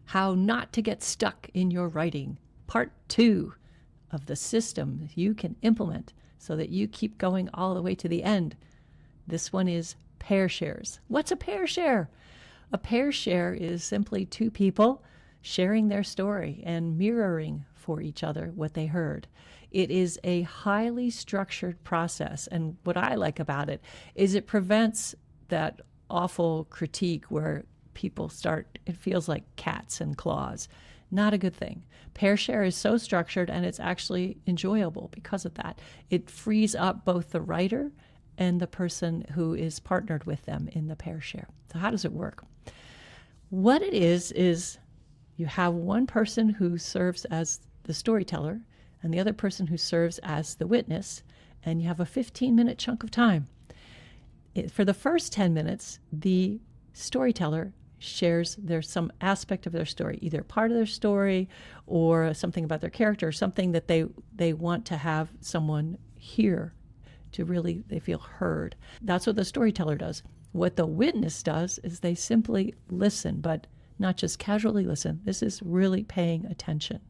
How not to get stuck in your writing. Part 2 of the system you can implement so that you keep going all the way to the end. This one is pair shares. What's a pair share? A pair share is simply two people sharing their story and mirroring for each other what they heard. It is a highly structured process, and what I like about it is it prevents that awful critique where people start, it feels like cats and claws. Not a good thing. Pair share is so structured, and it's actually enjoyable because of that. It frees up both the writer and the person who is partnered with them in the pair share. So how does it work? What it is you have one person who serves as the storyteller and the other person who serves as the witness, and you have a 15-minute chunk of time. For the first 10 minutes, the storyteller shares some aspect of their story, either part of their story or something about their character, or something that they want to have someone hear to really they feel heard. That's what the storyteller does. What the witness does is they simply listen, but not just casually listen. This is really paying attention.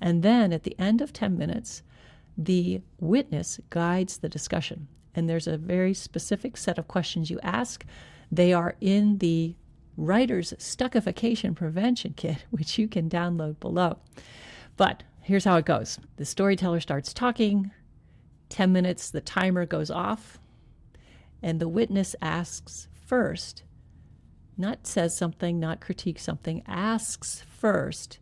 And then at the end of 10 minutes, the witness guides the discussion. And there's a very specific set of questions you ask. They are in the writer's Stuckification Prevention Kit, which you can download below. But here's how it goes. The storyteller starts talking. 10 minutes, the timer goes off. And the witness asks first, not says something, not critiques something, asks first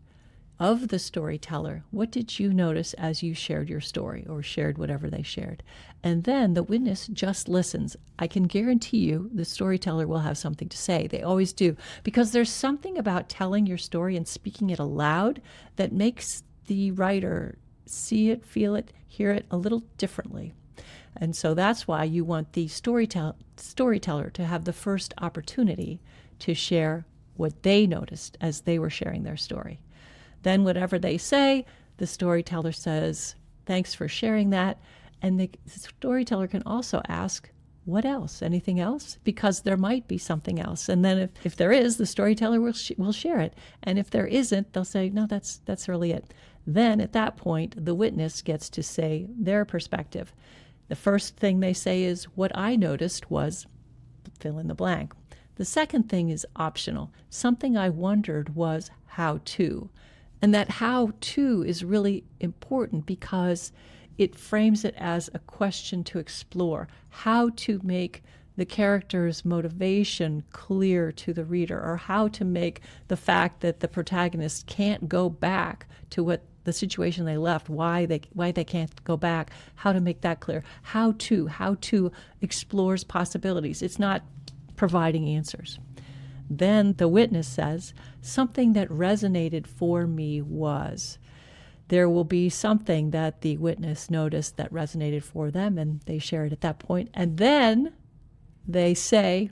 of the storyteller, what did you notice as you shared your story or shared whatever they shared? And then the witness just listens. I can guarantee you the storyteller will have something to say. They always do, because there's something about telling your story and speaking it aloud that makes the writer see it, feel it, hear it a little differently. And so that's why you want the storyteller to have the first opportunity to share what they noticed as they were sharing their story. Then whatever they say, the storyteller says, thanks for sharing that. And the storyteller can also ask, what else? Anything else? Because there might be something else. And then if there is, the storyteller will share it. And if there isn't, they'll say, no, that's really it. Then at that point, the witness gets to say their perspective. The first thing they say is, what I noticed was, fill in the blank. The second thing is optional. Something I wondered was how to. And that how to is really important because it frames it as a question to explore. How to make the character's motivation clear to the reader, or how to make the fact that the protagonist can't go back to what the situation they left, why they can't go back, how to make that clear. How to explores possibilities. It's not providing answers. Then the witness says, something that resonated for me was. There will be something that the witness noticed that resonated for them, and they share it at that point. And then they say,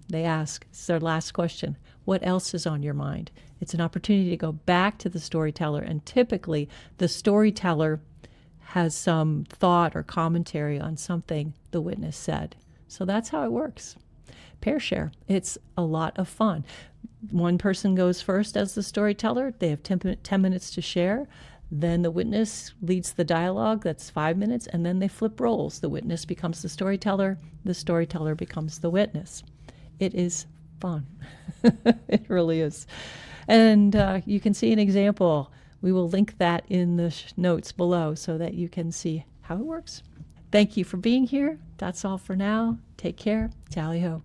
they ask, it's their last question, what else is on your mind? It's an opportunity to go back to the storyteller, and typically the storyteller has some thought or commentary on something the witness said. So that's how it works. Pair share. It's a lot of fun. One person goes first as the storyteller. They have 10 minutes to share. Then the witness leads the dialogue. That's 5 minutes. And then they flip roles. The witness becomes the storyteller becomes the witness. It is fun. It really is. And you can see an example. We will link that in the notes below so that you can see how it works. Thank you for being here. That's all for now. Take care. Tally ho.